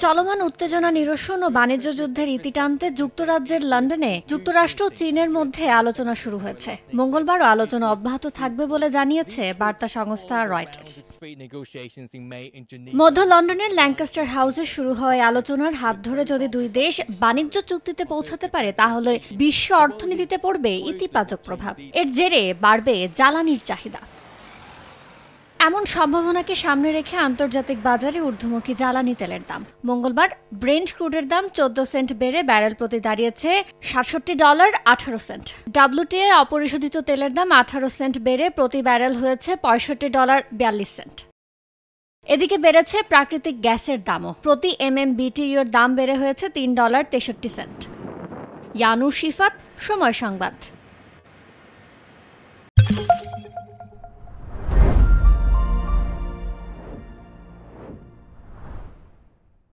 চলমান উত্তেজনা নিরসন ও বাণিজ্য যুদ্ধের ইতি টানতে যুক্তরাজ্যের লন্ডনে যুক্তরাষ্ট্র ও চীনের মধ্যে আলোচনা শুরু হয়েছে। মঙ্গলবারও আলোচনা অব্যাহত থাকবে বলে জানিয়েছে বার্তা সংস্থা রয়টার্স। মধ্য লন্ডনের ল্যাঙ্কাস্টার হাউসে শুরু হয় আলোচনার হাত ধরে যদি দুই দেশ বাণিজ্য চুক্তিতে পৌঁছাতে পারে তাহলে বিশ্ব অর্থনীতিতে পড়বে ইতিবাচক প্রভাব। এর জেরে বাড়বে জ্বালানির চাহিদা। এমন সম্ভাবনাকে সামনে রেখে আন্তর্জাতিক বাজারে ঊর্ধ্বমুখী জ্বালানি তেলের দাম। মঙ্গলবার ব্রেন্ট ক্রুডের দাম 14 সেন্ট বেড়ে ব্যারেল প্রতি দাঁড়িয়েছে $67.18। WTI অপরিশোধিত তেলের দাম 18 সেন্ট বেড়ে প্রতি ব্যারেল হয়েছে $65.42। এদিকে বেড়েছে প্রাকৃতিক গ্যাসের দামও। প্রতি MMBTU এর দাম বেড়ে হয়েছে $3.63। ইয়ানুর শিফাত, সময় সংবাদ।